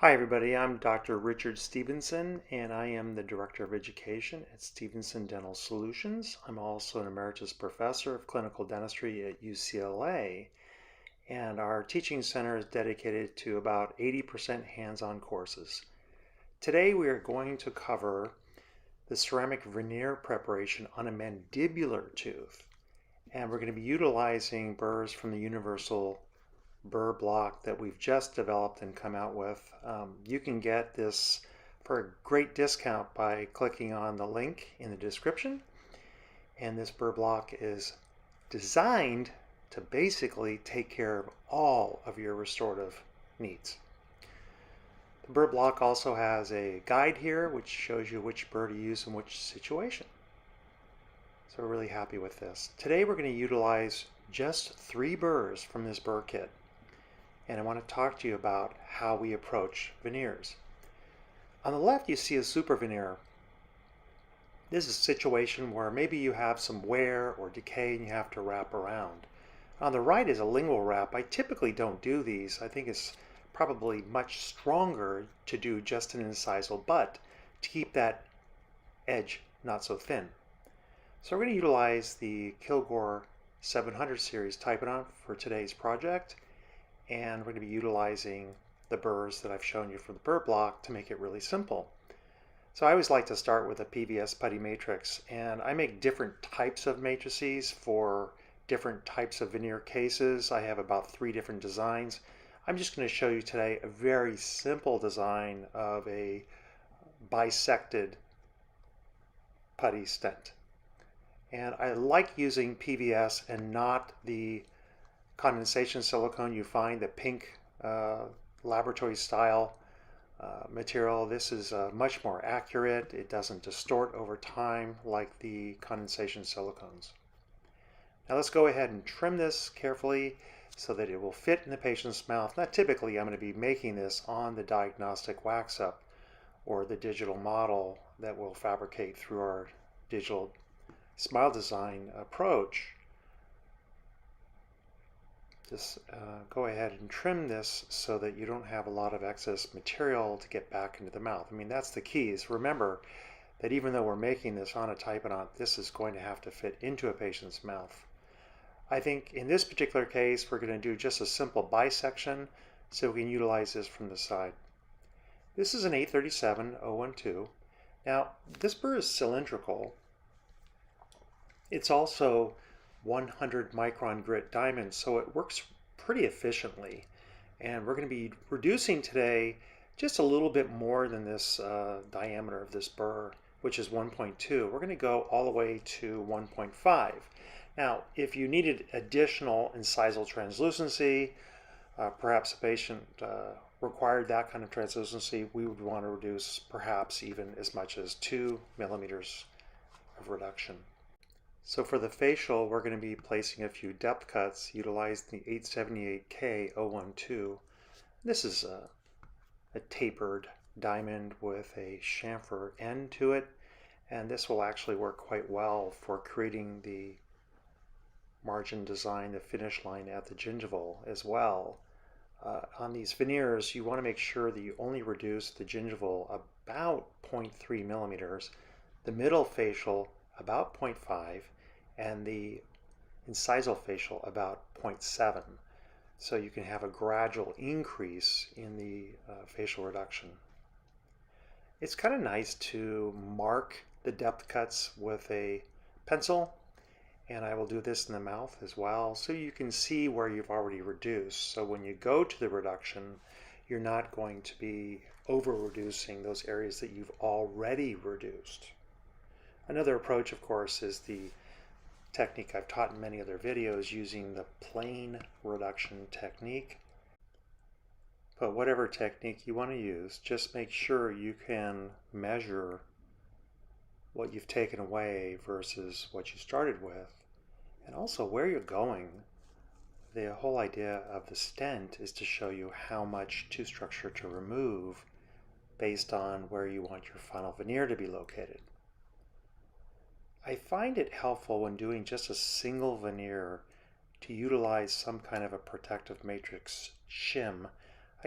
Hi everybody, I'm Dr. Richard Stevenson and I am the Director of Education at Stevenson Dental Solutions. I'm also an Emeritus Professor of Clinical Dentistry at UCLA, and our teaching center is dedicated to about 80% hands-on courses. Today we are going to cover the ceramic veneer preparation on a mandibular tooth, and we're going to be utilizing burrs from the universal burr block that we've just developed and come out with. You can get this for a great discount by clicking on the link in the description. And this burr block is designed to basically take care of all of your restorative needs. The burr block also has a guide here which shows you which burr to use in which situation. So we're really happy with this. Today we're going to utilize just 3 burrs from this burr kit. And I want to talk to you about how we approach veneers. On the left you see a super veneer. This is a situation where maybe you have some wear or decay and you have to wrap around. On the right is a lingual wrap. I typically don't do these. I think it's probably much stronger to do just an incisal butt to keep that edge not so thin. So we're going to utilize the Kilgore 700 series Typodont for today's project. And we're going to be utilizing the burrs that I've shown you for the burr block to make it really simple. So I always like to start with a PVS putty matrix, and I make different types of matrices for different types of veneer cases. I have about 3 different designs. I'm just going to show you today a very simple design of a bisected putty stent. And I like using PVS and not the condensation silicone you find, the pink laboratory style material. This is much more accurate. It doesn't distort over time like the condensation silicones. Now let's go ahead and trim this carefully so that it will fit in the patient's mouth. Now typically I'm going to be making this on the diagnostic wax up or the digital model that we'll fabricate through our digital smile design approach. Just go ahead and trim this so that you don't have a lot of excess material to get back into the mouth. I mean, that's the key, is remember that even though we're making this on a Typodont, this is going to have to fit into a patient's mouth. I think in this particular case, we're going to do just a simple bisection so we can utilize this from the side. This is an 837-012. Now, this burr is cylindrical. It's also 100 micron grit diamond, so it works pretty efficiently. And we're going to be reducing today just a little bit more than this diameter of this burr, which is 1.2. We're going to go all the way to 1.5. Now, if you needed additional incisal translucency, perhaps a patient required that kind of translucency, we would want to reduce perhaps even as much as 2 millimeters of reduction. So for the facial, we're going to be placing a few depth cuts utilizing the 878K012. This is a tapered diamond with a chamfer end to it, and this will actually work quite well for creating the margin design, the finish line at the gingival as well. On these veneers, you want to make sure that you only reduce the gingival about 0.3 millimeters, the middle facial about 0.5, and the incisal facial about 0.7. So you can have a gradual increase in the facial reduction. It's kind of nice to mark the depth cuts with a pencil, and I will do this in the mouth as well, so you can see where you've already reduced. So when you go to the reduction, you're not going to be over-reducing those areas that you've already reduced. Another approach, of course, is the technique I've taught in many other videos, using the plane reduction technique. But whatever technique you want to use, just make sure you can measure what you've taken away versus what you started with, and also where you're going. The whole idea of the stent is to show you how much tooth structure to remove based on where you want your final veneer to be located. I find it helpful when doing just a single veneer to utilize some kind of a protective matrix shim.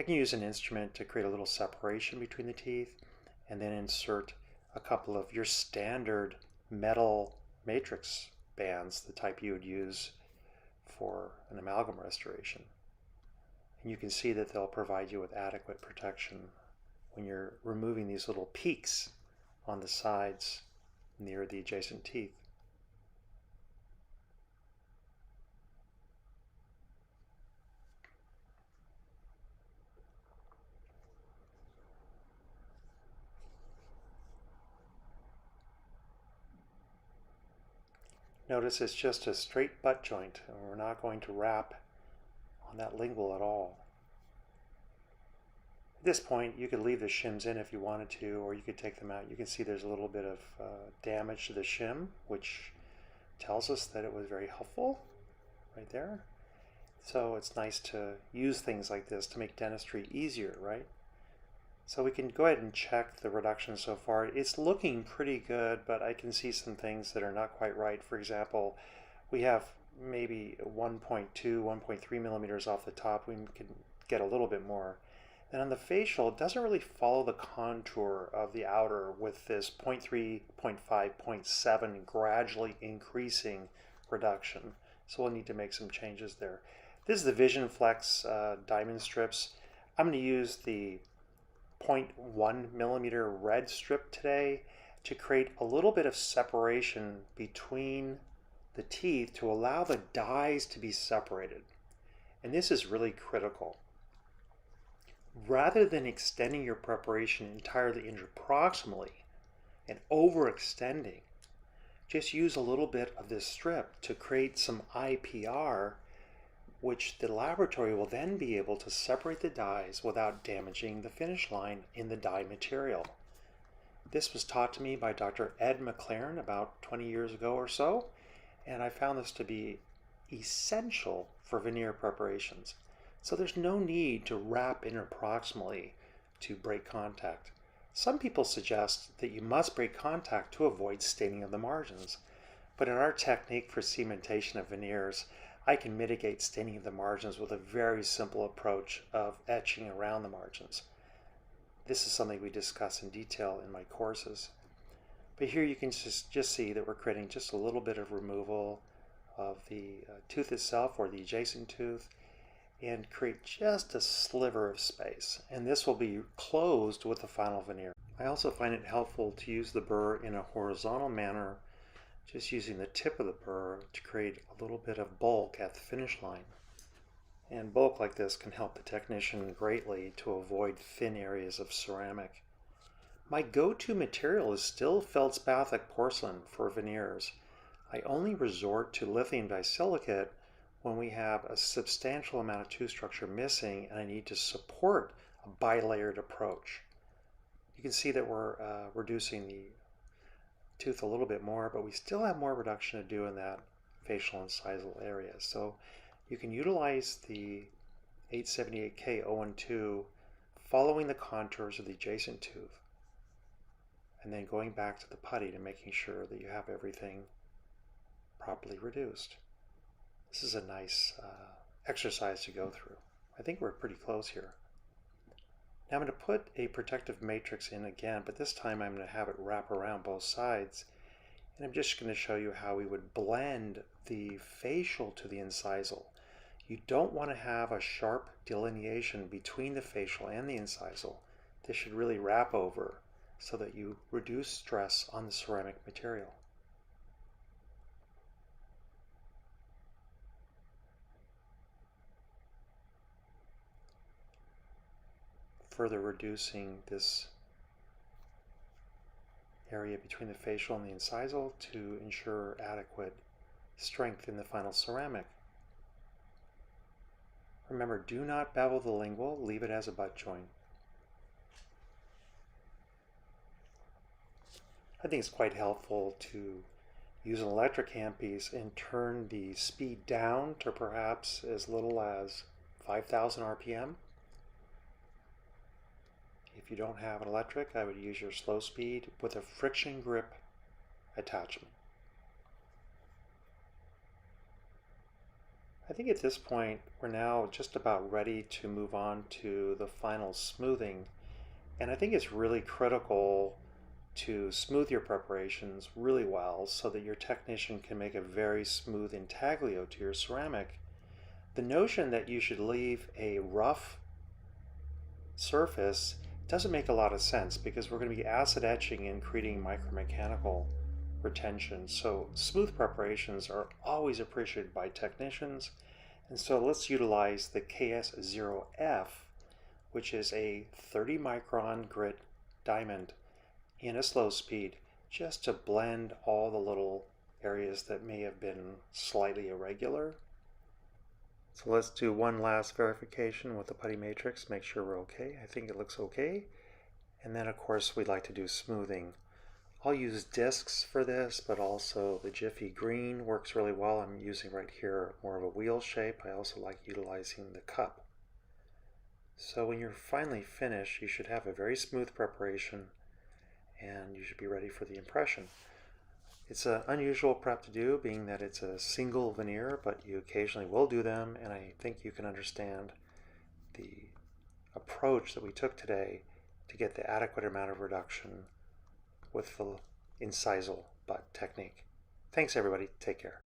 I can use an instrument to create a little separation between the teeth and then insert a couple of your standard metal matrix bands, the type you would use for an amalgam restoration. And you can see that they'll provide you with adequate protection when you're removing these little peaks on the sides near the adjacent teeth. Notice it's just a straight butt joint, and we're not going to wrap on that lingual at all. At this point, you could leave the shims in if you wanted to, or you could take them out. You can see there's a little bit of damage to the shim, which tells us that it was very helpful right there. So it's nice to use things like this to make dentistry easier, right? So we can go ahead and check the reduction so far. It's looking pretty good, but I can see some things that are not quite right. For example, we have maybe 1.2, 1.3 millimeters off the top. We can get a little bit more. And on the facial, it doesn't really follow the contour of the outer with this 0.3, 0.5, 0.7 gradually increasing reduction. So we'll need to make some changes there. This is the Vision Flex diamond strips. I'm going to use the 0.1 millimeter red strip today to create a little bit of separation between the teeth to allow the dies to be separated. And this is really critical. Rather than extending your preparation entirely interproximally and overextending, just use a little bit of this strip to create some IPR, which the laboratory will then be able to separate the dies without damaging the finish line in the die material. This was taught to me by Dr. Ed McLaren about 20 years ago or so, and I found this to be essential for veneer preparations. So there's no need to wrap interproximally to break contact. Some people suggest that you must break contact to avoid staining of the margins, but in our technique for cementation of veneers, I can mitigate staining of the margins with a very simple approach of etching around the margins. This is something we discuss in detail in my courses. But here you can just see that we're creating just a little bit of removal of the tooth itself or the adjacent tooth and create just a sliver of space. And this will be closed with the final veneer. I also find it helpful to use the burr in a horizontal manner, just using the tip of the burr to create a little bit of bulk at the finish line. And bulk like this can help the technician greatly to avoid thin areas of ceramic. My go-to material is still feldspathic porcelain for veneers. I only resort to lithium disilicate when we have a substantial amount of tooth structure missing and I need to support a bilayered approach. You can see that we're reducing the tooth a little bit more, but we still have more reduction to do in that facial incisal area. So you can utilize the 878K012 following the contours of the adjacent tooth and then going back to the putty to making sure that you have everything properly reduced. This is a nice exercise to go through. I think we're pretty close here. Now I'm going to put a protective matrix in again, but this time I'm going to have it wrap around both sides. And I'm just going to show you how we would blend the facial to the incisal. You don't want to have a sharp delineation between the facial and the incisal. This should really wrap over so that you reduce stress on the ceramic material. Further reducing this area between the facial and the incisal to ensure adequate strength in the final ceramic. Remember, do not bevel the lingual, leave it as a butt joint. I think it's quite helpful to use an electric handpiece and turn the speed down to perhaps as little as 5,000 RPM. If you don't have an electric, I would use your slow speed with a friction grip attachment. I think at this point we're now just about ready to move on to the final smoothing. And I think it's really critical to smooth your preparations really well so that your technician can make a very smooth intaglio to your ceramic. The notion that you should leave a rough surface doesn't make a lot of sense because we're going to be acid etching and creating micromechanical retention. So smooth preparations are always appreciated by technicians. And so let's utilize the KS0F, which is a 30 micron grit diamond in a slow speed, just to blend all the little areas that may have been slightly irregular. So let's do one last verification with the putty matrix, make sure we're okay. I think it looks okay. And then of course we'd like to do smoothing. I'll use discs for this, but also the Jiffy Green works really well. I'm using right here more of a wheel shape. I also like utilizing the cup. So when you're finally finished, you should have a very smooth preparation and you should be ready for the impression. It's an unusual prep to do, being that it's a single veneer, but you occasionally will do them, and I think you can understand the approach that we took today to get the adequate amount of reduction with the incisal butt technique. Thanks everybody, take care.